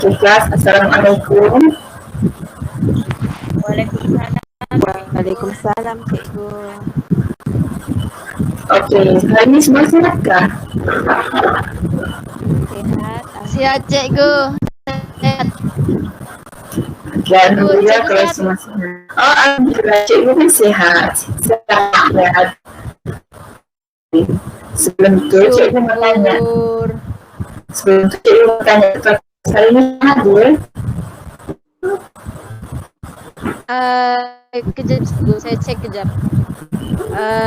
Okey kelas, Assalamualaikum. Waalaikumsalam. Waalaikumsalam cikgu. Okey, hari ni semua sihatkah? Sihat. Sihat cikgu. Sihat. Alhamdulillah Cikgu kalau sihat. semua sihat. Oh, alhamdulillah cikgu pun sihat. Sihat. Sebelum tu cikgu mau tanya. Sebelum tu cikgu mau tanya kelas hari ni hadir. Kejap cikgu, saya cek kejap.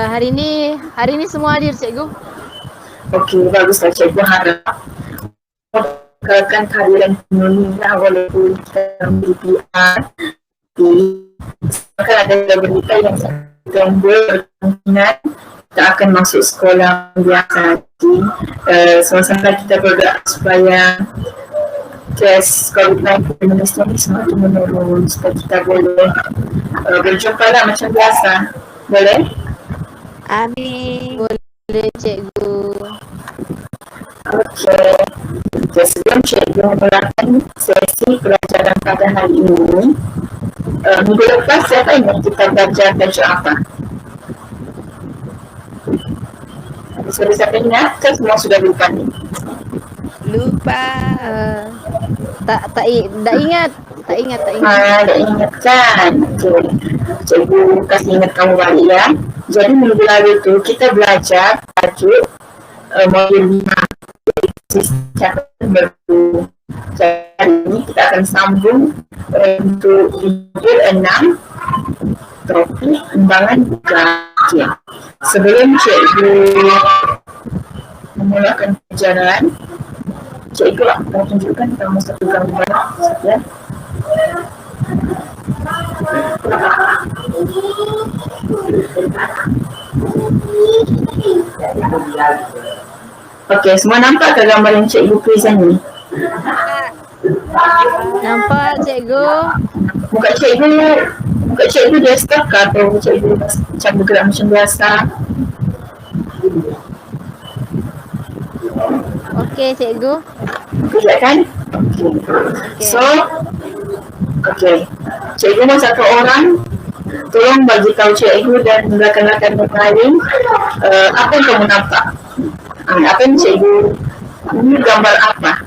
Hari ni semua hadir cikgu. Okey, baguslah cikgu harap kekalkan kehadiran penulisnya walaupun kita menjadi PR. Akan ada berita yang berkemungkinan kita akan masuk sekolah biasa lagi. Sama-sama kita berdoa supaya kes COVID-19 di Malaysia ni semakin menurun supaya kita boleh berjumpa lah macam biasa. Boleh? Amin. Boleh cikgu. Okey. Sebelum cikgu memulakan sesi pelajaran pada hari ini, minggu lepas siapa ingat kita belajar tajuk apa? Sudah siapa ingat? Kan semua sudah lupa ni. Lupa. Tak ingat. Tak ingat. Tak ingat kan? Okey. Cikgu kasih ingat kamu balik ya. Jadi minggu lalu tu kita belajar tajuk modul 5 catatan baru. Jadi hari ini kita akan sambung untuk modul 6 topik kembangan gajah. Sebelum cikgu memulakan pelajaran, cikgu akan tunjukkan kamu satu gambar ya. Okey, semua nampak ke gambar yang cikgu present ni? Nampak cikgu? Muka cikgu dia stuck atau cikgu macam bergerak macam biasa? Okey cikgu. Okey kan? Okay. Okey. Cikgu mau satu orang tolong bagi tahu cikgu dan rakan-rakan yang lain apa yang kamu nampak. Apa yang cikgu, ini gambar apa?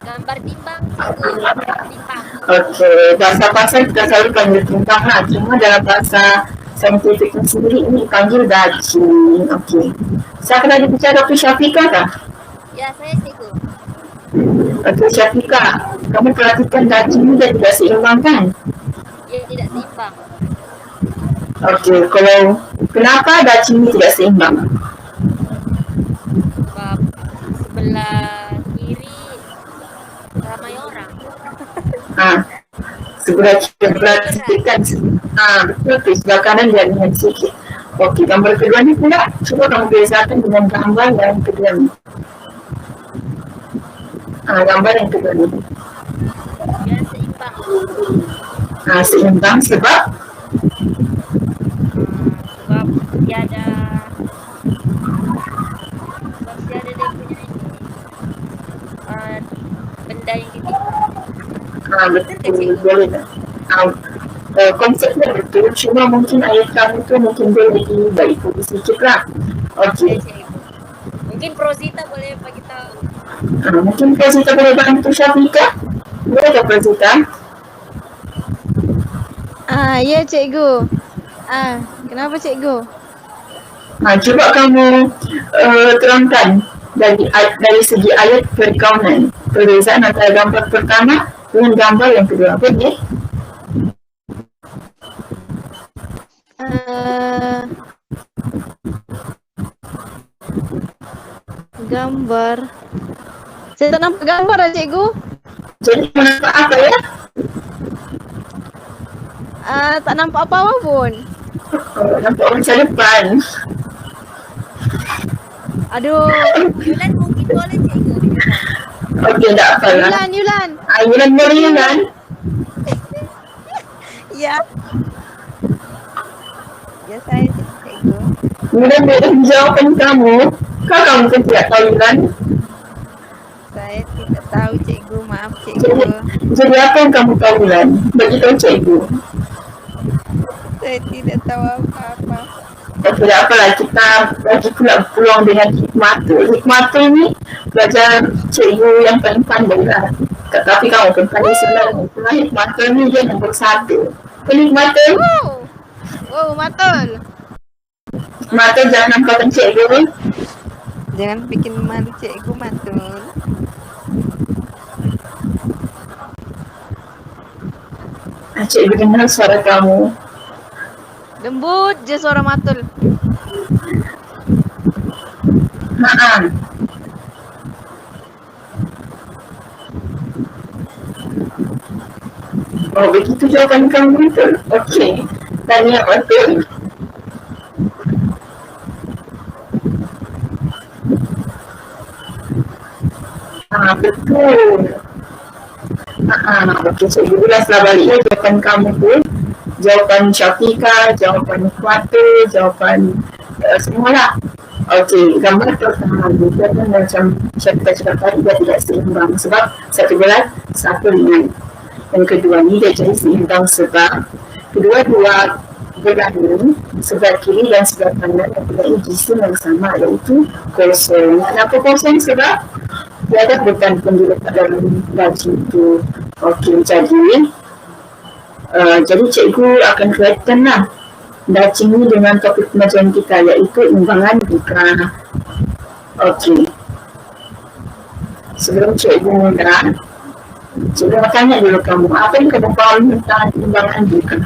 Gambar timbang cikgu. Timbang. Okey, bahasa kita selalu panggil timbang lah. Cuma dalam bahasa saintifik sendiri ini panggil daging. Okey. Saya akan lagi bicara Dr. Syafiqah kah? Ya, saya cikgu. Dr. Syafiqah, kamu perhatikan daging ini dia tidak seimbang kan? Ya, tidak seimbang. Okey, kalau kenapa daging ini tidak seimbang? Sebab sebelah kiri ramai orang. Sebelah kiri kan? Betul tu, sebelah kanan dia dengan sikit. Okey, gambar kedua ni pula cuba kamu bezakan dengan gambar yang kedua ni. Gambar yang kedua ni. Ya, seimbang. Seimbang sebab tiada dia punya benda yang ditimbang. betul, boleh tak? Konsepnya betul, cuma mungkin ayat kamu tu mungkin boleh dibaikkan sikit lah. Okey. Mungkin Prozita boleh bagi tahu. Mungkin Prozita boleh bantu Syafiqah? Boleh tak Prozita? Ya cikgu. Kenapa cikgu? Cuba kamu terangkan dari segi ayat perkaunan, perbezaan antara gambar pertama dengan gambar yang kedua. Boleh? Gambar. Saya tak nampak gambar lah cikgu. Jadi nampak apa ya? Tak nampak apa-apa pun. Nampak macam depan. Aduh. Yulan mungkin boleh cikgu. Okey, tak apalah. Yulan. Yulan boleh Yulan? Ya. Ya saya cikgu. Yulan boleh jawapan kamu. Kamu kan tidak tahu Yulan? Saya Saya tidak tahu cikgu, maaf Jadi, cikgu. jadi apa yang kamu tahu Lan? Bagi tahu cikgu. Saya tidak tahu apa-apa. Tidak apalah, kita bagi pula peluang dengan hikmatul. Hikmatul ni belajar cikgu yang paling pandai lah. Tapi kamu pun pandai sebenarnya. Itulah hikmatul ni dia nombor 1. Hikmatul, Wow, matul. hikmatul jangan nampakkan cikgu. Jangan bikin malu cikgu, Matul. Cikgu dengar suara kamu. Lembut je suara matul. Haa. Oh, begitu jawapan kamu betul. Okey. Tanya betul. Betul. Okey, cikgu ulaslah balik ya jawapan kamu tu. Jawapan Syafiqah, jawapan Kuatu, jawapan semualah. Okey, gambar pertama dia kan macam Syafiqah cakap tadi dia tidak seimbang sebab satu berat, satu ringan. Yang kedua ni dia jadi seimbang sebab kedua-dua belah ni sebelah kiri dan sebelah kanan mempunyai jisim yang sama iaitu kosong. Kenapa kosong? Sebab dia ada bukan pun diletak dalam baju itu. Okey, jadi cikgu akan kaitkan lah dacing ni dengan topik pengajaran kita iaitu imbangan duka. Okey. Sebelum cikgu mula, cikgu nak tanya dulu kamu, apa yang kamu faham tentang imbangan duka?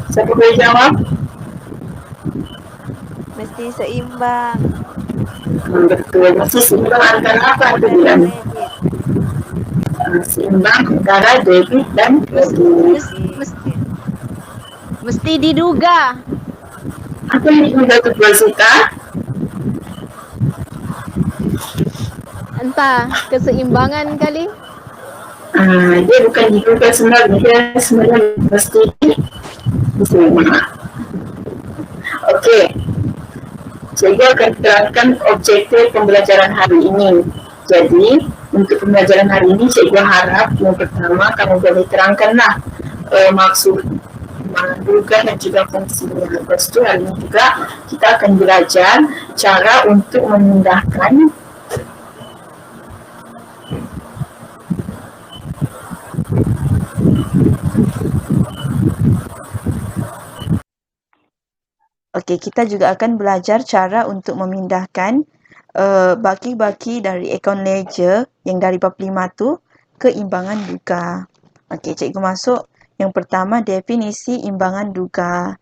Siapa boleh jawab? Mesti seimbang. Betul, mesti seimbang antara apa tu dia? Seimbang antara debit dan kredit. Mesti diduga. Apa yang diduga tu Puan Sita? Entah keseimbangan kali. Dia bukan diduga sebenarnya, dia sebenarnya mesti seimbang. Okey. Cikgu akan terangkan objektif pembelajaran hari ini. Jadi, untuk pembelajaran hari ini, cikgu harap yang pertama kamu boleh terangkanlah maksud duga dan juga fungsinya. Lepas tu hari ini juga kita akan belajar cara untuk memindahkan Okey, kita juga akan belajar cara untuk memindahkan baki-baki dari akaun ledger yang dari bab 5 tu ke imbangan duga. Okey, cikgu masuk yang pertama definisi imbangan duga.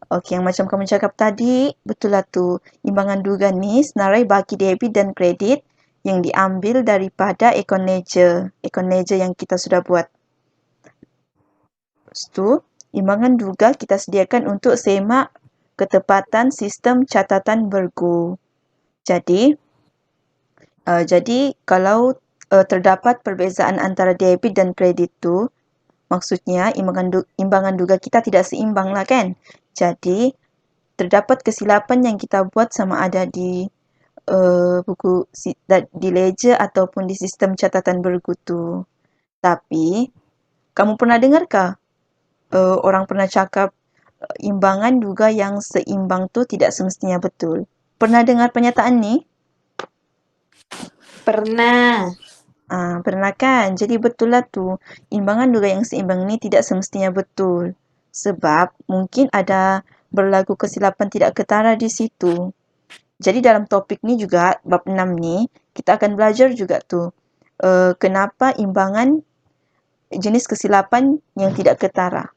Okey, yang macam kamu cakap tadi, betul lah tu. Imbangan duga ni senarai baki debit dan kredit yang diambil daripada akaun ledger yang kita sudah buat. Lepas tu, imbangan duga kita sediakan untuk semak ketepatan sistem catatan bergu. Jadi kalau terdapat perbezaan antara debit dan kredit tu, maksudnya imbangan duga kita tidak seimbang lah kan. Jadi terdapat kesilapan yang kita buat sama ada di buku di ledger ataupun di sistem catatan bergu tu. Tapi kamu pernah dengarkah orang pernah cakap imbangan duga yang seimbang tu tidak semestinya betul? Pernah dengar pernyataan ni? Pernah. Pernah kan? Jadi betul lah tu. Imbangan duga yang seimbang ni tidak semestinya betul. Sebab mungkin ada berlaku kesilapan tidak ketara di situ. Jadi dalam topik ni juga, bab 6 ni, kita akan belajar juga tu. Kenapa imbangan jenis kesilapan yang tidak ketara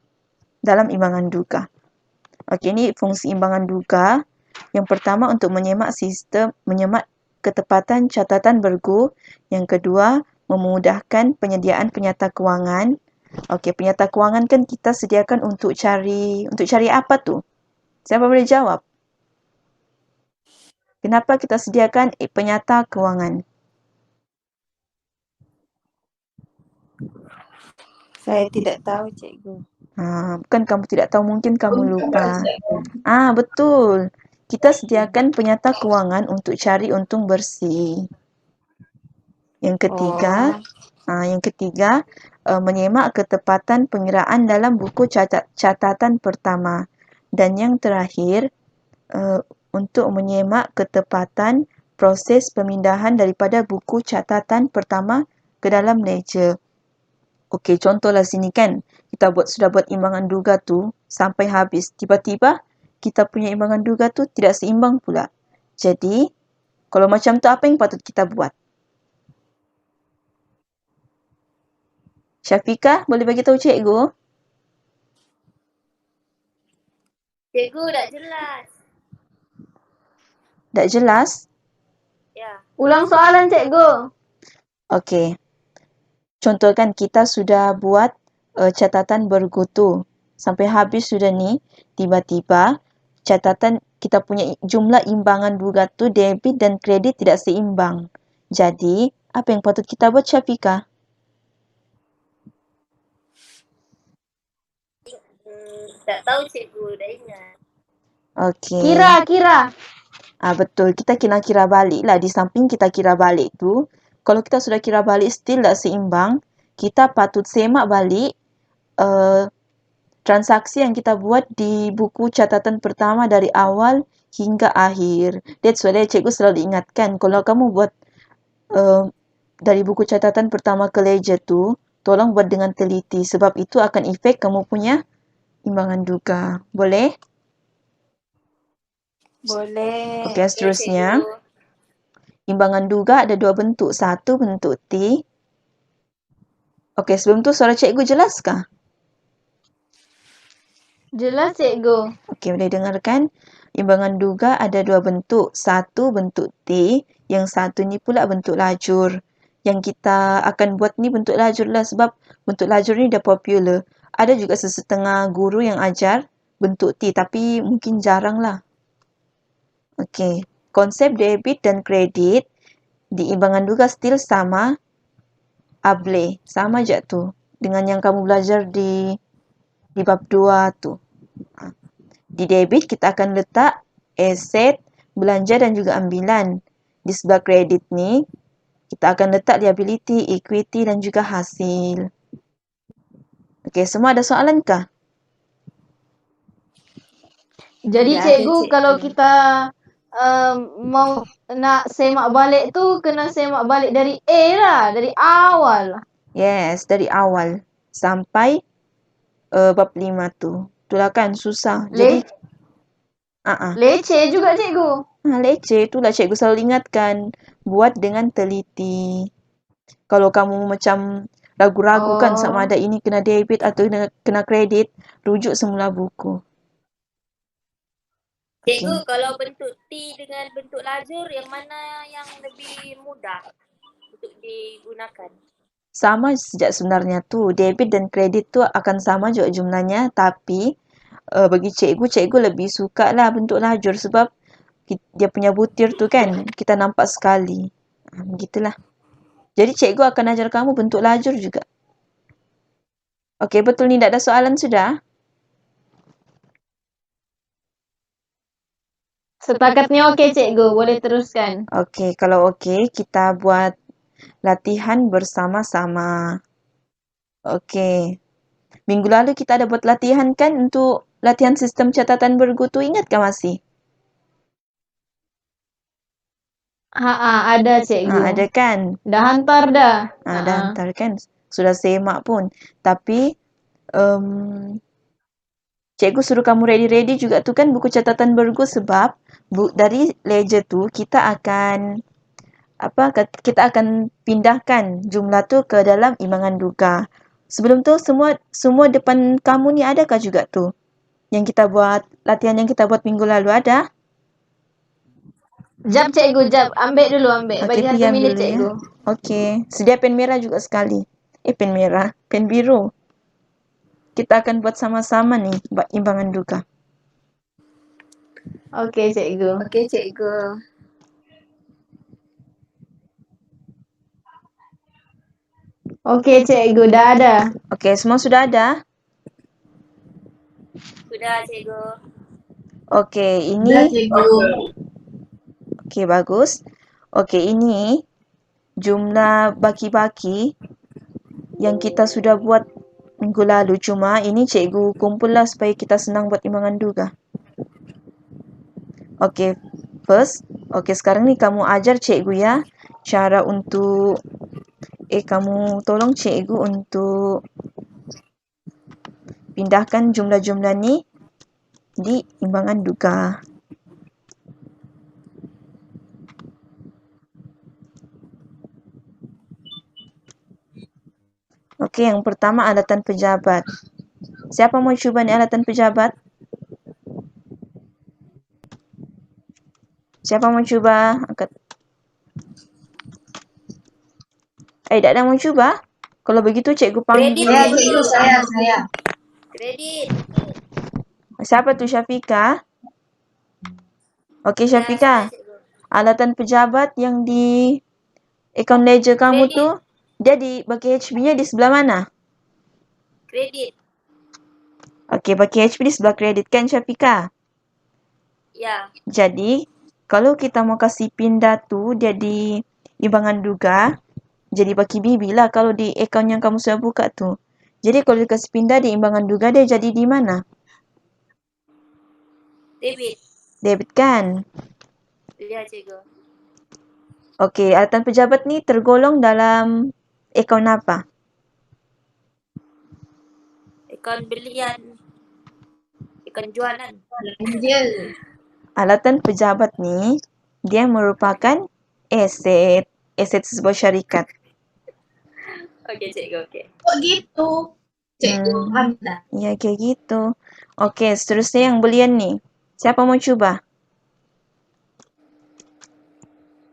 dalam imbangan duga. Okey, ni fungsi imbangan duga. Yang pertama untuk menyemak ketepatan catatan bergu. Yang kedua, memudahkan penyediaan penyata kewangan. Okey, penyata kewangan kan kita sediakan untuk cari apa tu? Siapa boleh jawab? Kenapa kita sediakan penyata kewangan? Saya tidak tahu, cikgu. Bukan kamu tidak tahu, mungkin kamu lupa. Betul. Kita sediakan penyata kewangan untuk cari untung bersih. Yang ketiga, menyemak ketepatan pengiraan dalam buku catatan pertama. Dan yang terakhir, untuk menyemak ketepatan proses pemindahan daripada buku catatan pertama ke dalam ledger. Okey, contohlah sini kan, kita sudah buat imbangan duga tu sampai habis. Tiba-tiba kita punya imbangan duga tu tidak seimbang pula. Jadi, kalau macam tu apa yang patut kita buat? Syafiqah, boleh bagi tahu cikgu? Cikgu tak jelas. Tak jelas? Ya. Ulang soalan cikgu. Okey. Contohkan kita sudah buat catatan bergutu. Sampai habis sudah ni, tiba-tiba catatan kita punya jumlah imbangan duga tu debit dan kredit tidak seimbang. Jadi, apa yang patut kita buat, Syafiqah? Tak tahu cikgu, dah ingat. Okey. Kira. Betul. Kita kira balik lah. Di samping kita kira balik tu, kalau kita sudah kira balik still tak seimbang, kita patut semak balik transaksi yang kita buat di buku catatan pertama dari awal hingga akhir. That's why cikgu selalu ingatkan, kalau kamu buat dari buku catatan pertama ke ledger tu, tolong buat dengan teliti sebab itu akan efek kamu punya imbangan duga. Boleh? Boleh. Okey, seterusnya. Imbangan duga ada dua bentuk. Satu bentuk T. Okey, sebelum tu suara cikgu jelaskah? Jelas cikgu. Okey, boleh dengarkan? Imbangan duga ada dua bentuk. Satu bentuk T, yang satu ni pula bentuk lajur. Yang kita akan buat ni bentuk lajur lah sebab bentuk lajur ni dah popular. Ada juga sesetengah guru yang ajar bentuk T tapi mungkin jarang lah. Okey, konsep debit dan kredit di imbangan duga still sama. Able, sama je tu dengan yang kamu belajar di bab 2 tu. Di debit kita akan letak aset, belanja dan juga ambilan. Di sebelah kredit ni kita akan letak liability, equity dan juga hasil. Okey, semua ada soalan kah? Jadi cikgu, kalau kita mau nak semak balik tu kena semak balik dari A lah, dari awal. Yes, dari awal sampai bab 5 tu. Itulah kan susah. Jadi leceh juga cikgu. Leceh, itulah cikgu selalu ingatkan. Buat dengan teliti. Kalau kamu macam ragu-ragu kan sama ada ini kena debit atau kena kredit, rujuk semula buku. Cikgu, kalau bentuk T dengan bentuk lajur, yang mana yang lebih mudah untuk digunakan? Sama sejak sebenarnya tu. Debit dan kredit tu akan sama juga jumlahnya. Tapi bagi cikgu lebih suka lah bentuk lajur sebab dia punya butir tu kan kita nampak sekali. Begitulah. Jadi cikgu akan ajar kamu bentuk lajur juga. Okey, betul ni, tak ada soalan sudah? Sepakatnya okey cikgu, boleh teruskan. Okey, kalau okey kita buat latihan bersama-sama. Okey. Minggu lalu kita ada buat latihan kan untuk latihan sistem catatan bergutu, ingatkah masih? Ada cikgu. Ada kan? Dah hantar dah. Dah hantar kan? Sudah semak pun. Tapi cikgu suruh kamu ready-ready juga tu kan buku catatan bergu sebab dari ledger tu kita akan pindahkan jumlah tu ke dalam imbangan duga. Sebelum tu semua depan kamu ni adakah juga tu? Yang kita buat, latihan yang kita buat minggu lalu ada? Jap cikgu, jap. Ambil dulu. Bagi Okey, 1 minit cikgu. Ya. Okey, sedia pen merah juga sekali. Pen merah, pen biru. Kita akan buat sama-sama ni imbangan duga. Okey cikgu. Okey cikgu, dah ada. Okey, semua sudah ada? Sudah cikgu. Okey, ini. Dah cikgu. Okey, bagus. Okey, ini jumlah baki-baki yang kita sudah buat minggu lalu. Cuma ini cikgu kumpul lah supaya kita senang buat imbangan duga. Oke, first. Oke, sekarang ni kamu ajar cikgu ya cara untuk kamu tolong cikgu untuk pindahkan jumlah-jumlah ni di imbangan duga. Okey, yang pertama alatan pejabat. Siapa mau cuba ni alatan pejabat? Siapa mau cuba? Angkat. Tak ada mau cuba? Kalau begitu cikgu panggil. Kredit, cikgu. Saya. Kredit. Siapa tu Syafika? Okey Ya, Syafika. saya, cikgu. Alatan pejabat yang di account ledger kamu Kredit. tu, dia di baki HP-nya di sebelah mana? Kredit. Okey, baki HP di sebelah kredit kan Syafika? Ya. Jadi, kalau kita mau kasih pindah tu jadi imbangan duga, jadi baki bibi lah kalau di akaun yang kamu sudah buka tu. Jadi kalau dikasih pindah di imbangan duga dia jadi di mana? Debit. Debit kan? Ya, cikgu. Okey, alatan pejabat ni tergolong dalam akaun apa? Akaun belian. Akaun jualan. Alatan pejabat ni dia merupakan aset sebuah syarikat. Okey, cikgu. Okey. Kok gitu? Ya kayak gitu. Okey, seterusnya yang belian ni. Siapa mau cuba?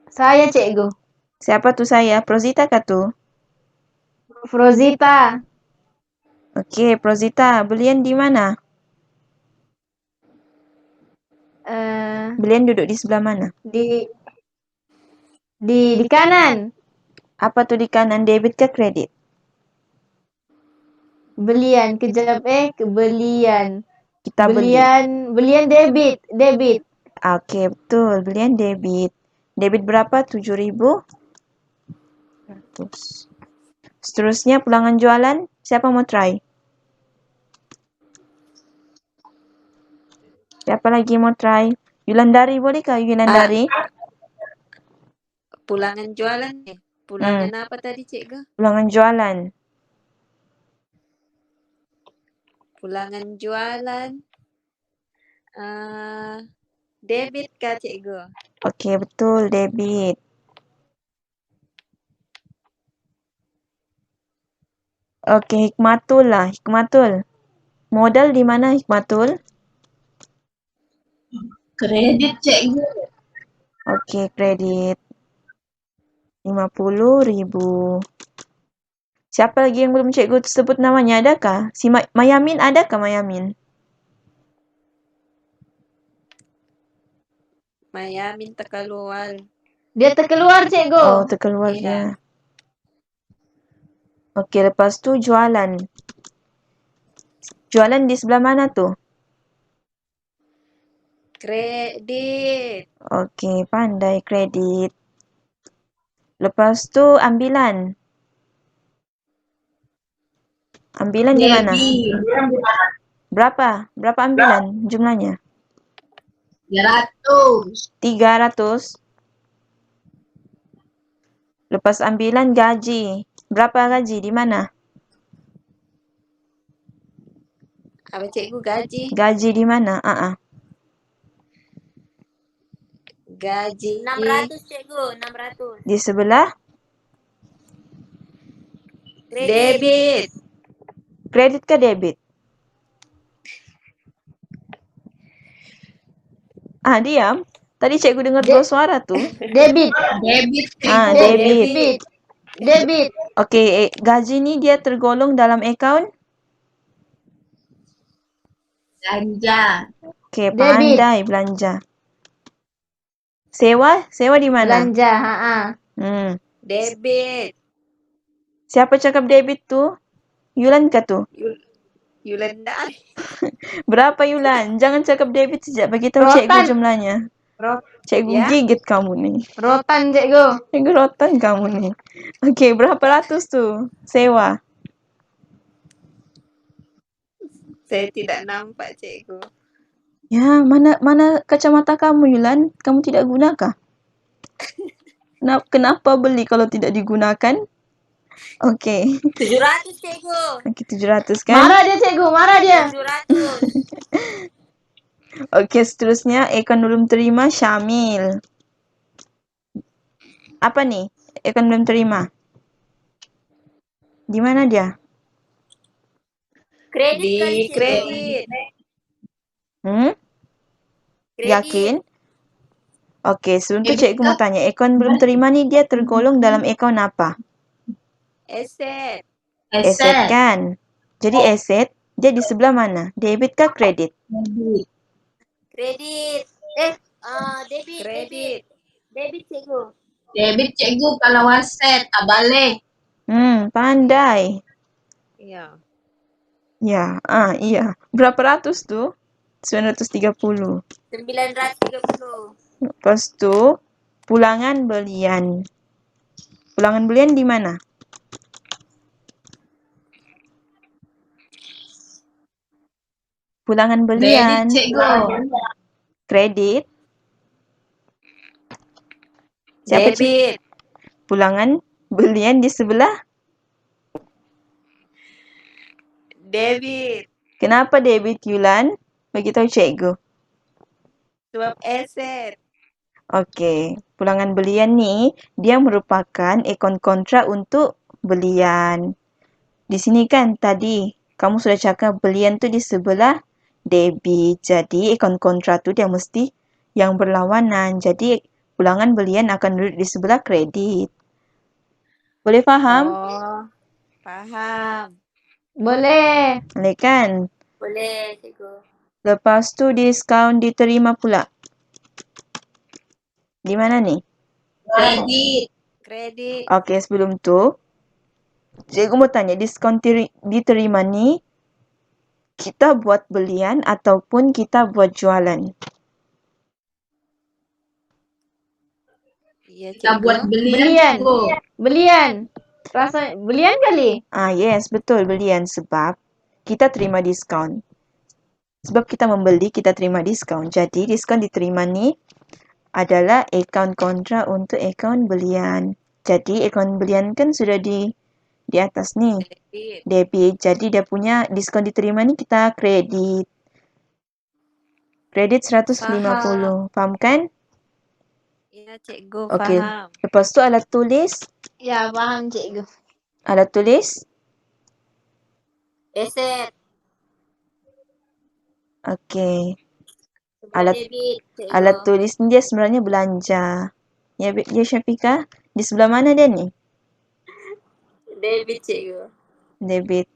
Saya cikgu. Siapa tu saya? Prozita kah tu? Frozita. Okey, Prozita, belian di mana? Belian duduk di sebelah mana? Di kanan. Apa tu di kanan, debit ke kredit? Belian. Kejap belian. Kita beli. Belian debit. Okey, betul. Belian debit. Debit berapa? 7,000. Seterusnya pulangan jualan. Siapa mau try? Siapa lagi mau try? Yulandari bolehkah Yulandari? Pulangan jualan ni. Pulangan apa tadi cikgu? Pulangan jualan. Pulangan jualan. Debit kah cikgu? Okey, betul. Debit. Okey, Hikmatul lah. Hikmatul. Modal di mana Hikmatul? Kredit cikgu. Okey, kredit. 50,000. Siapa lagi yang belum cikgu sebut namanya? Adakah? Si Mayamin adakah Mayamin? Mayamin terkeluar. Dia terkeluar cikgu. Oh, terkeluar Ya. dia. Okey, lepas tu jualan. Jualan di sebelah mana tu? Kredit. Okey, pandai kredit. Lepas tu ambilan. Ambilan di mana? Berapa? Berapa ambilan jumlahnya? 300. Lepas ambilan gaji. Berapa gaji? Di mana? Apa cikgu gaji? Gaji di mana? Gaji 600, cikgu. 600. Di sebelah debit. kredit ke debit? Diam. Tadi cikgu dengar dua suara tu. Debit. Debit. Debit. Okey, gaji ni dia tergolong dalam akaun? Belanja. Okey, Debit. pandai belanja. Sewa? Sewa di mana? Belanja. Debit. Siapa cakap debit tu? Yulan kah tu? Yulanda. Berapa Yulan? Jangan cakap debit sejak bagi tahu cikgu jumlahnya. Cikgu Ya. gigit kamu nih. Rotan cikgu. Cikgu rotan kamu nih. Oke, berapa ratus tuh sewa? Saya tidak nampak cikgu. Ya, mana kacamata kamu, Yulan? Kamu tidak gunakan? Kenapa beli kalau tidak digunakan? Oke. 700 cikgu. Oke, 700 kan? Marah dia cikgu, marah dia. 700. Oke, seterusnya Ekon belum terima Syamil. Apa nih? Ekon belum terima. Di mana dia? Kredit kali Di cikgu. kredit. Hmm? Kredit. Yakin? Oke, sebelum tu cikgu mau tanya, Ekon belum terima nih dia tergolong dalam ekon apa? Aset. Aset kan? Jadi aset, dia di sebelah mana? Debit kah kredit? Kredit. Debit. Kredit. Debit cikgu. Debit cikgu kalau aset, balik. Pandai. Ya. Ya, iya. Berapa ratus tuh? 930. 930. Lepas tu, pulangan belian. Pulangan belian di mana? Pulangan belian. Kredit cikgu. Kredit. Siapa Debit. Pulangan belian di sebelah? Debit. Kenapa debit, Yulan? Bagi tahu cikgu. Sebab aset. Okey, pulangan belian ni dia merupakan ekon kontrak untuk belian. Di sini kan tadi kamu sudah cakap belian tu di sebelah debit. Jadi ekon kontrak tu dia mesti yang berlawanan. Jadi pulangan belian akan duduk di sebelah kredit. Boleh faham? Oh, faham. Boleh. Boleh kan? Boleh cikgu. Lepas tu diskaun diterima pula. Di mana ni? Kredit. Kredit. Okey, sebelum tu cikgu mau tanya, diskaun diterima ni kita buat belian ataupun kita buat jualan? Ya, Kita cikgu. buat belian Belian. cikgu. Belian. Rasa belian kali? Yes, betul belian sebab kita terima diskaun. Sebab kita membeli, kita terima diskaun. Jadi diskaun diterima ni adalah akaun kontrak untuk akaun belian. Jadi akaun belian kan sudah di atas ni. Debit. Debit. Jadi dia punya diskaun diterima ni kita kredit. Kredit 150. Faham kan? Ya, cikgu. Okey. Faham. Lepas tu alat tulis. Ya, faham cikgu. Alat tulis. Aset. Okey. Sebelah Alat- debit cikgu. Alat tulis ni dia sebenarnya belanja. Ya, Syafiqah? Di sebelah mana dia ni? Debit cikgu. Debit.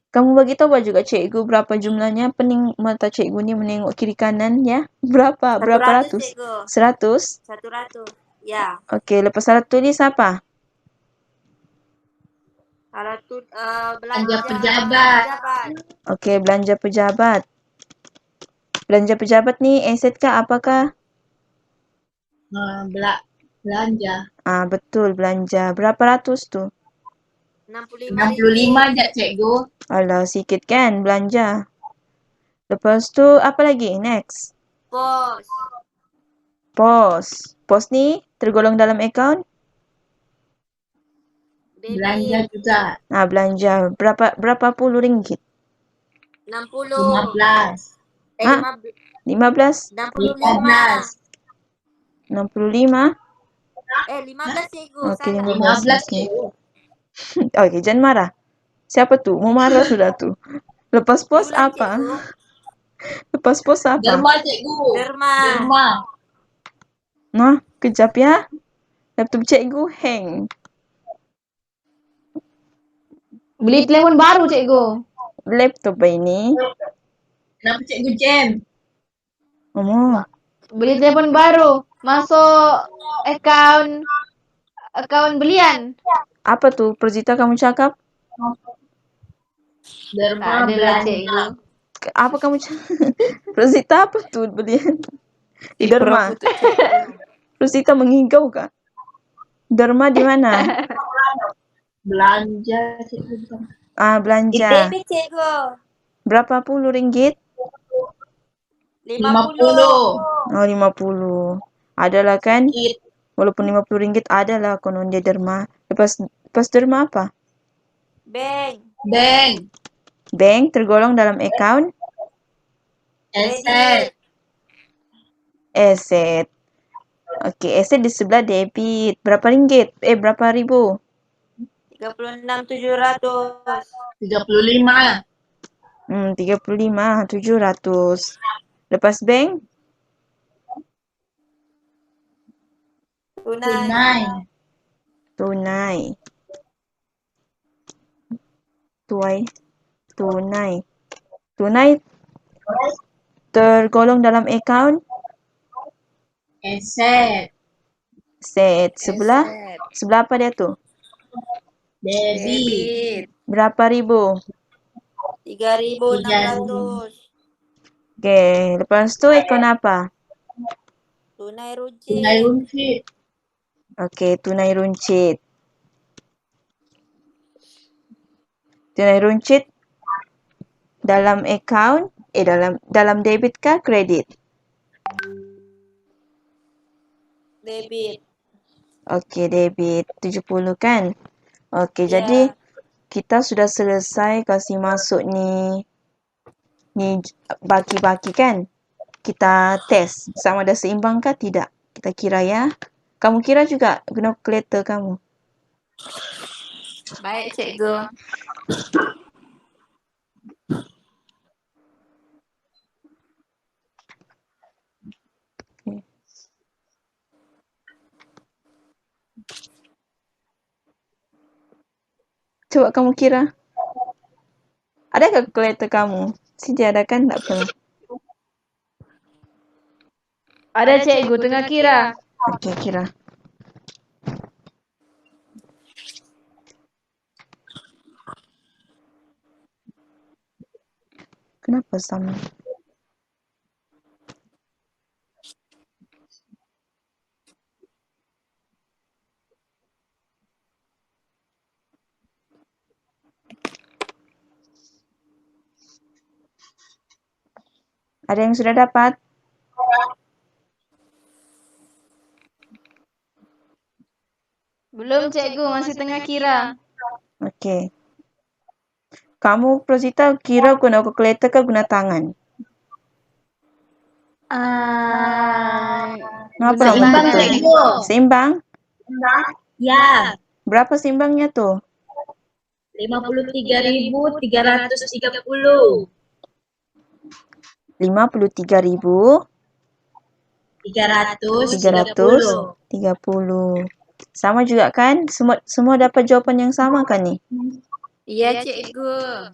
Kamu bagi tahu juga cikgu berapa jumlahnya. Pening mata cikgu ni menengok kiri kanan ya. Berapa 100 ratus? cikgu. 100? 100. Ya. Okey, lepas alat tulis apa? Alat tu Belanja pejabat. Okey, belanja pejabat. Belanja pejabat ni aset kah apakah? Belanja. Betul belanja. Berapa ratus tu? 65 je cikgu. Alah, sikit kan belanja. Lepas tu apa lagi? Next. Pos. Pos. Pos ni tergolong dalam akaun? Belanja juga. Belanja. Berapa puluh ringgit? 60. 15. 15? 65. 65? 15 cikgu. Okey, Salah. 15 cikgu. Okey, jangan marah. Siapa tu? Mau marah sudah tu. Lepas pos Yulan, apa? cikgu. Lepas pos apa? Derma cikgu. Derma. Nah, kejap ya. Laptop cikgu hang. Beli telefon baru cikgu. Laptop ini. Kenapa cikgu jam? Beli telefon baru. Masuk akaun belian. Apa tu? Perzita kamu cakap? Derma Tak adalah cikgu. Apa kamu cakap? Perzita apa tu belian? Derma. Prof untuk cikgu. Rosita mengigau kah? Derma di mana? Belanja cikgu bukan. Belanja. Debit cikgu. Berapa puluh ringgit? 50. Oh, 50. Adalah kan? Sikit. Walaupun 50 ringgit adalah konon dia derma. Lepas derma apa? Bank. Bank tergolong dalam account Aset. asset. Okey, asset di sebelah debit. Berapa ringgit? Berapa ribu? 36,700. 35. 35,700. Lepas bank? Tunai. Tunai tergolong dalam account Aset. Sebelah apa dia tu? Debit. Berapa ribu? 3,600. Okey, lepas tu account apa? Tunai Tunai runcit. runcit. Okey, tunai runcit. Tunai runcit dalam account dalam debit kah kredit? Debit. Okey, debit 70 kan? Okey, Ya. jadi kita sudah selesai kasih masuk ni baki-baki kan? Kita test sama ada seimbang kah tidak. Kita kira ya. Kamu kira juga guna kalkulator kamu. Baik cikgu. Okay. Coba kamu kira. Ada kalkulator kamu? Sini ada kan? Tak apa. Ada cikgu tengah kira. Okey, kira. Kenapa sama? Ada yang sudah dapat? Belum cikgu, masih tengah kira. Okey. Kamu Prosita kira guna kalkulator ke guna tangan? Kenapa nak Seimbang begitu? cikgu. Seimbang? Ya. Berapa seimbangnya tu? 53.330. 53,330. 330. Sama juga kan? Semua dapat jawapan yang sama kan ni? Iya cikgu.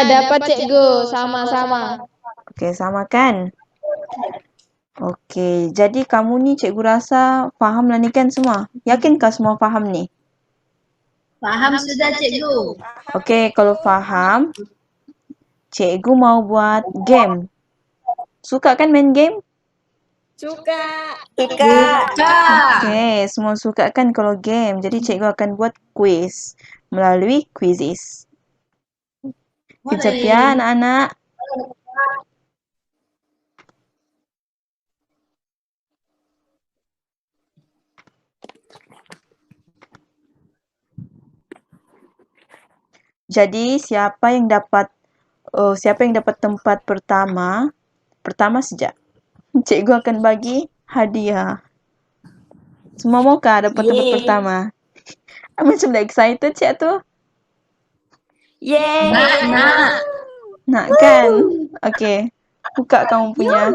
Dapat cikgu, sama-sama. Okey, sama kan? Okey, jadi kamu ni cikgu rasa faham lah ni kan semua? Yakinkah semua faham ni? Faham sudah cikgu. Okey, kalau faham, cikgu mau buat game. Suka kan main game? Suka. Okey, semua suka kan kalau game. Jadi cikgu akan buat quiz melalui quizzes. Kejap ya anak-anak. Jadi siapa yang dapat tempat pertama saja. Cikgu akan bagi hadiah. Semua maukah dapat tempat pertama? Macam dah excited cik tu. Nak kan? Okey. Buka kamu punya.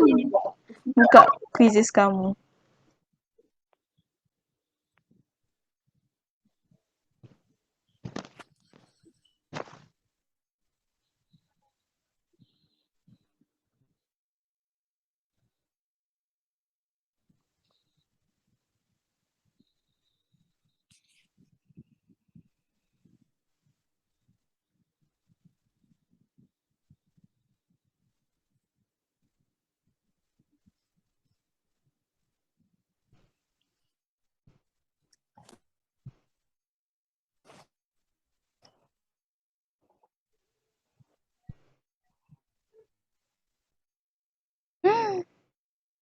Buka quizzes kamu.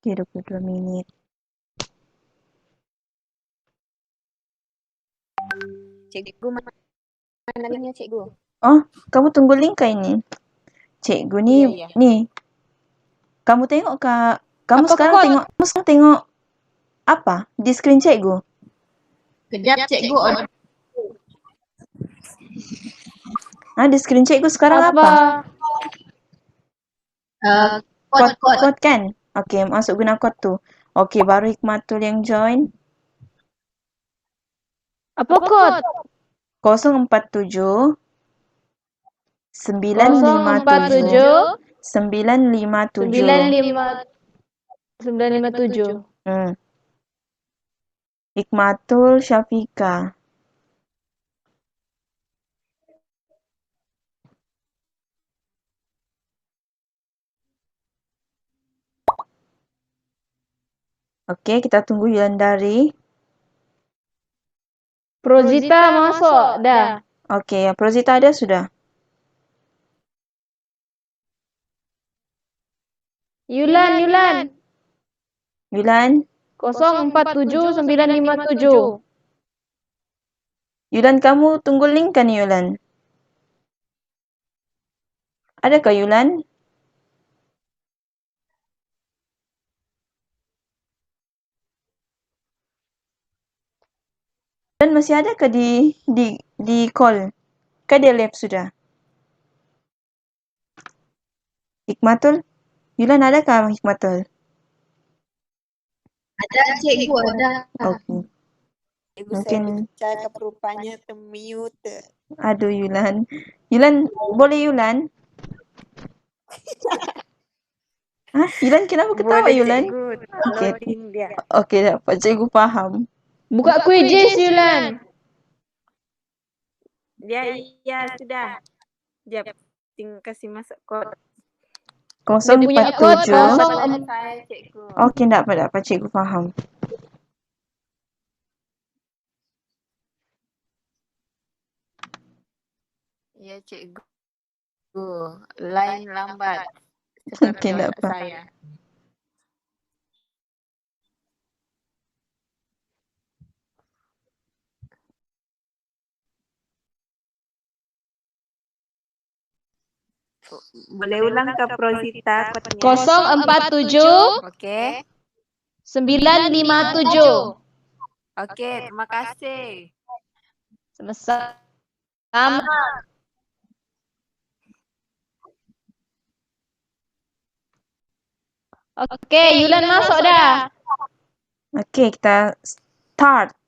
Okay, 22 minit. Cikgu mana linknya cikgu? Oh, kamu tunggu link kah ini? Cikgu ni, Iya. ni. Kamu tengok kak? Kamu Apa sekarang kod? tengok apa di screen cikgu? Kejap cikgu Di screen cikgu sekarang apa? Kod kan? Okay, masuk guna kod tu. Okay, baru Hikmatul yang join. Apa kod? 047 047 957 957. Hikmatul Syafika. Okey, kita tunggu Yulandari. Prozita masuk dah. Okey, Prozita ada sudah? Yulan. Yulan? 047 957. Yulan, kamu tunggu link kan Yulan? Adakah Yulan? Dan masih ada ke di call? Ke dia lab sudah? Hikmatul? Yulan adakah Hikmatul? ada cikgu ada. Okey. Cikgu Mungkin saya cakap rupanya termute. aduh Yulan. Yulan, boleh Yulan? Yulan kenapa ketawa Boleh Yulan? cikgu, Okey. loading dia. Okey, dapat cikgu faham. Buka quizzes Yulan. Iya sudah. Jap, tinggal kasih masuk kod. Dia punya kod 047. Saya cikgu. Okey, dapat cikgu faham. Ya cikgu. Line lambat. Okey, tak apa. Saya. Boleh ulang ke Prozita kodnya? 047 Okey. 957. Okey, terima kasih. Sama. Okey, Yulan masuk dah. Okey, kita start.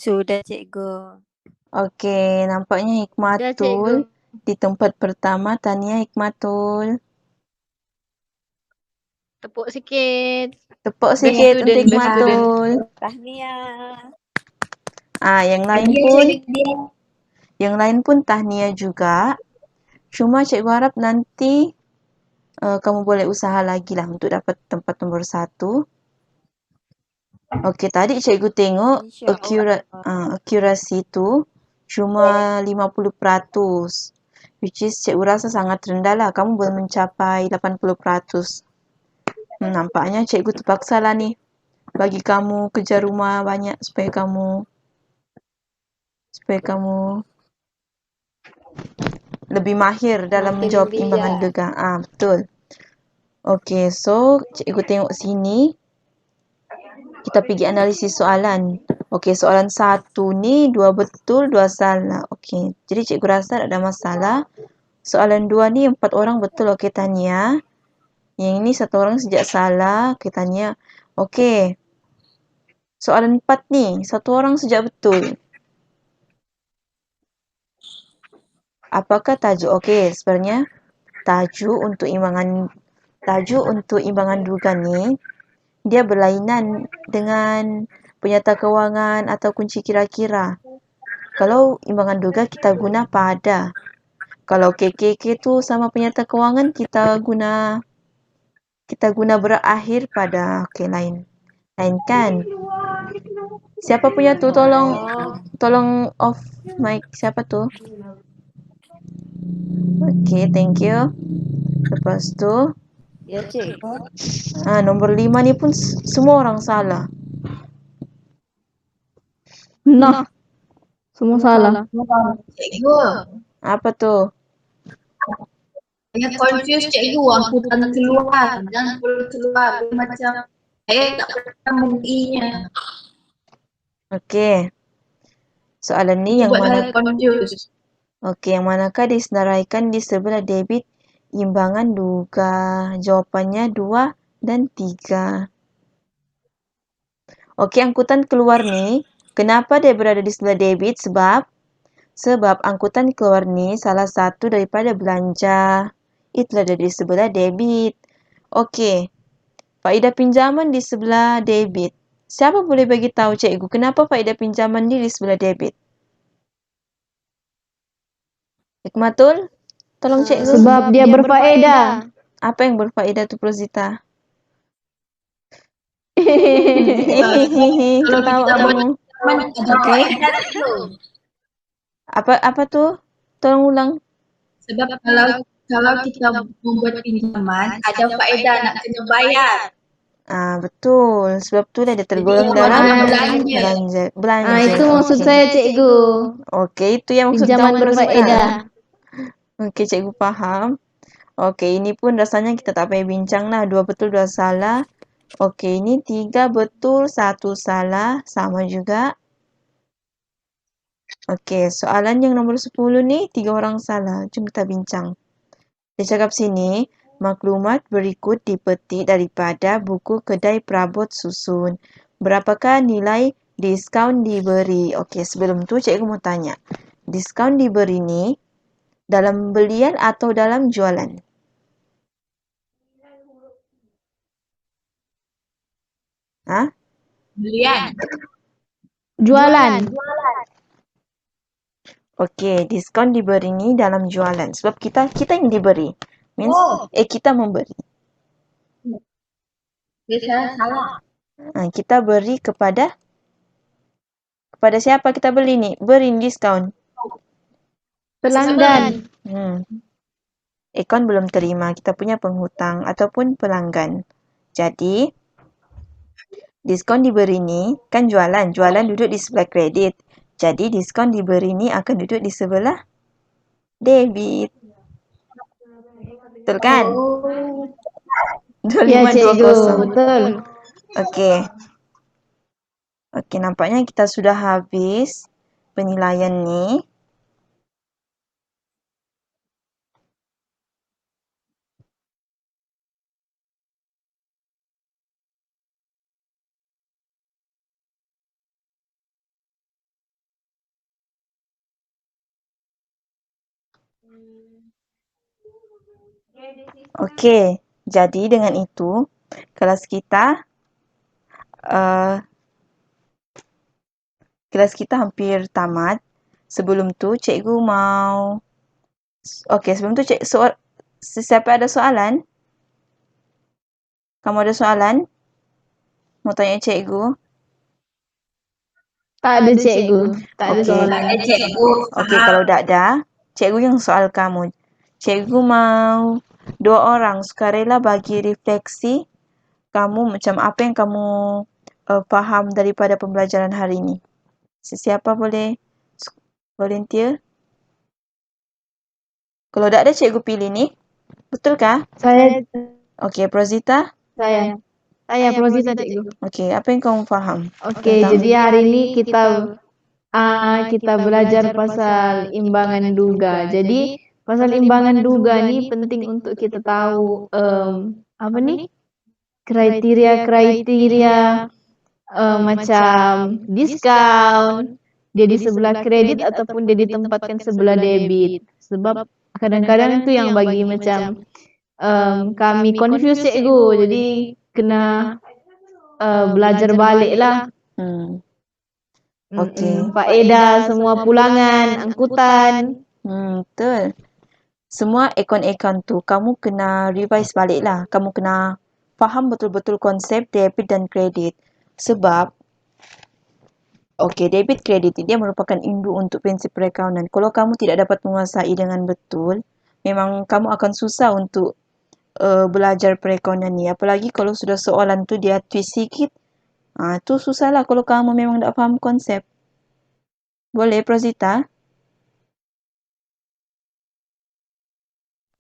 Sudah, Cikgu. Okey, nampaknya Dah, cikgu. Hikmatul di tempat pertama. Tahniah Hikmatul. Tepuk sikit. Tepuk Best sikit student, untuk best student. Hikmatul. Tahniah. Yang lain pun tahniah juga. Cuma cikgu harap nanti kamu boleh usaha lagi lah untuk dapat tempat nombor 1. Okey, tadi cikgu tengok InsyaAllah. akurasi tu cuma 50%. Which is cikgu rasa sangat rendah lah. Kamu belum mencapai 80%. Nampaknya cikgu terpaksa lah ni bagi kamu kerja rumah banyak supaya kamu lebih mahir dalam Makin menjawab bijak. imbangan gegar. Betul. Okey, so cikgu tengok sini. Kita pergi analisis soalan. Okey, soalan 1 ni 2 betul, 2 salah. Okey, jadi cikgu rasa tak ada masalah. Soalan 2 ni 4 orang betul. Okey, tahniah. Yang ini 1 orang sejak salah. Okey, tahniah. Okey. Soalan 4 ni 1 orang sejak betul. Apakah tajuk? Okey, sebenarnya tajuk untuk imbangan duga ni dia berlainan dengan penyata kewangan atau kunci kira-kira. Kalau imbangan duga kita guna pada. Kalau KKK tu sama penyata kewangan kita guna berakhir pada. Okey, lain kan? Siapa punya tu? Tolong off mic. Siapa tu? Okey, thank you. Lepas tu Ya, cikgu. nombor 5 ni pun semua orang salah. Nah, semua salah. Cikgu, Apa tu? yang confuse cikgu angkutan keluar dan keluar macam saya tak pernah menginya. Okey. Soalan ni yang Buat mana? saya confuse. Okey, yang manakah disenaraikan di sebelah debit imbangan duga? Jawapannya 2 dan 3. Okey, angkutan keluar ni, kenapa dia berada di sebelah debit? Sebab angkutan keluar ni salah satu daripada belanja. Itulah dia di sebelah debit. Okey, faedah pinjaman di sebelah debit. Siapa boleh bagi tahu cikgu kenapa faedah pinjaman ni di sebelah debit? Hikmatul? Tolong cikgu. Sebab dia berfaedah. Apa yang berfaedah tu, Prozita? Kalau Ketawa kita buat kamu. mana ada Okey. faedah tu. Apa tu? Tolong ulang. Sebab kalau kita membuat pinjaman ada faedah nak kena bayar. Betul. Sebab tu dia tergolong Jadi, dalam belanja. belanja. Itu maksud Okey. saya, cikgu. Okey, itu yang maksud Pinjaman kamu, Prozita. berfaedah. Okey, cikgu faham. Okey, ini pun rasanya kita tak payah bincang lah. 2 betul, 2 salah. Okey, ini 3 betul, 1 salah. Sama juga. Okey, soalan yang nombor 10 ni 3 orang salah. Jom kita bincang. Dia cakap sini, maklumat berikut dipetik daripada buku kedai perabot susun. Berapakah nilai diskaun diberi? Okey, sebelum tu cikgu mau tanya. Diskaun diberi ni dalam belian atau dalam jualan? Belian. Jualan. Okey, diskaun diberi ni dalam jualan. Sebab kita yang diberi. Means, kita memberi. Saya salah. Kita beri kepada siapa kita beli ni? Beri diskaun. Pelanggan. Akaun belum terima. Kita punya penghutang ataupun pelanggan. Jadi, diskaun diberi ni kan jualan. Jualan duduk di sebelah kredit. Jadi, diskaun diberi ni akan duduk di sebelah debit. Betul kan? 2520. Ya, cikgu. Betul. Okey. Okey, nampaknya kita sudah habis penilaian ni. Okey, jadi dengan itu kelas kita hampir tamat. Sebelum tu cikgu mau sebelum tu siapa ada soalan? Kamu ada soalan? Mau tanya cikgu? Tak ada cikgu. Tak ada Okey. soalan. Okey, kalau tak ada, cikgu yang soal kamu. Cikgu mau 2 orang sukarela bagi refleksi kamu macam apa yang kamu faham daripada pembelajaran hari ini. Sesiapa boleh volunteer? Kalau tak ada, cikgu pilih ni. Betulkah? Saya Okey, Prozita? saya Prozita cikgu. Okey, apa yang kamu faham? Okey, jadi hari ini kita belajar pasal imbangan duga. Jadi pasal imbangan duga ni penting untuk kita tahu apa ni? Kriteria macam diskaun, dia di sebelah kredit ataupun dia ditempatkan sebelah debit. Sebab kadang-kadang tu yang bagi macam kami confuse cikgu. Jadi kena belajar balik lah. Okey. Faedah semua pulangan, angkutan. Betul. Semua akaun-akaun tu kamu kena revise balik lah. Kamu kena faham betul-betul konsep debit dan kredit. Sebab debit kredit dia merupakan induk untuk prinsip perakaunan. Kalau kamu tidak dapat menguasai dengan betul, memang kamu akan susah untuk belajar perakaunan ni. Apalagi kalau sudah soalan tu dia twist sikit, tu susah lah kalau kamu memang tak faham konsep. Boleh, Prozita?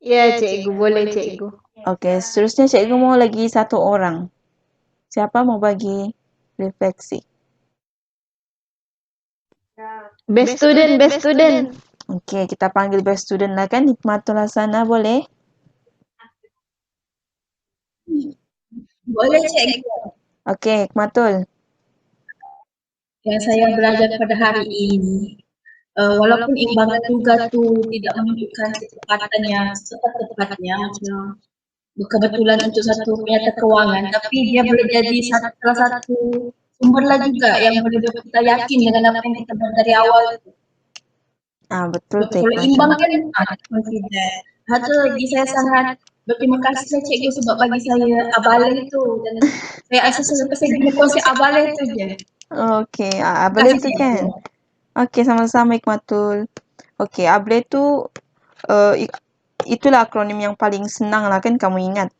Ya, cikgu. Boleh, cikgu. Okey, seterusnya cikgu mau lagi 1 orang. Siapa mau bagi refleksi? Best student. Okey, kita panggil best student lah kan. Hikmatul Hasanah, boleh? Boleh, cikgu. Okey, Hikmatul. Yang saya belajar pada hari ini, walaupun imbangan duga tu tidak menunjukkan kecepatan yang tepat-tepatnya, macam kebetulan untuk satu penyata kewangan, tapi dia boleh jadi salah satu sumber lah juga yang boleh buat kita yakin dengan apa yang kita buat dari awal. Betul tu. Kalau imbang kan confident. Satu lagi saya sangat berterima kasih cikgu sebab bagi saya abaleh tu, dan saya rasa selepas saya guna konsep abaleh tu je. Okey, Ableh tu kan. Okey, sama-sama Hikmatul. Okey, Ableh tu itulah akronim yang paling senang lah kan kamu ingat.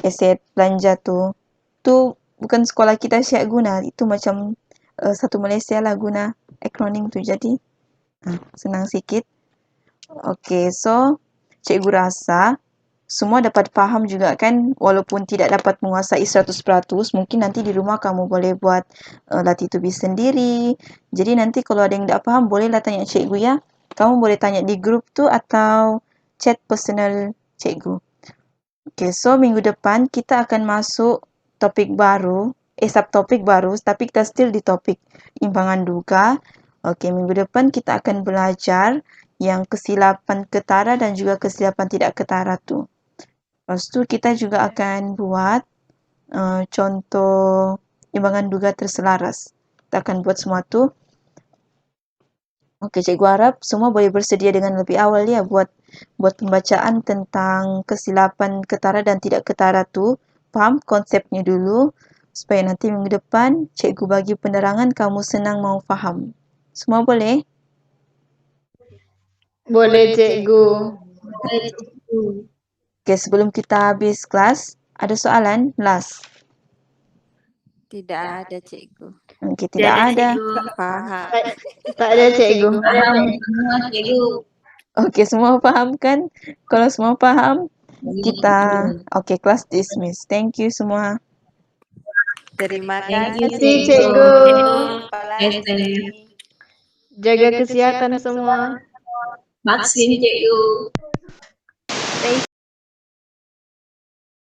Aset belanja tu. Tu bukan sekolah kita siap guna. Itu macam satu Malaysia lah guna akronim tu. Jadi senang sikit. Okey, so cikgu rasa semua dapat faham juga kan, walaupun tidak dapat menguasai 100%, mungkin nanti di rumah kamu boleh buat latih tulis sendiri. Jadi nanti kalau ada yang tak faham, bolehlah tanya cikgu ya. Kamu boleh tanya di grup tu atau chat personal cikgu. Okay, so minggu depan kita akan masuk topik baru, subtopik baru, tapi kita still di topik imbangan duga. Okay, minggu depan kita akan belajar yang kesilapan ketara dan juga kesilapan tidak ketara tu. Lepas tu kita juga akan buat contoh imbangan duga terselaras. Kita akan buat semua tu. Okey, cikgu harap semua boleh bersedia dengan lebih awal ya buat pembacaan tentang kesilapan ketara dan tidak ketara tu. Faham konsepnya dulu supaya nanti minggu depan cikgu bagi penerangan kamu senang mau faham. Semua boleh? Boleh, cikgu. Okey, sebelum kita habis kelas, ada soalan? Last. Tidak ada, cikgu. Okey, tidak ada. Faham. Tak ada, cikgu. Okey, semua faham kan? Kalau semua faham, kita kelas dismiss. Thank you semua. Terima Thank kasih, you, cikgu. Palani. Jaga kesihatan semua. Vaksin cikgu.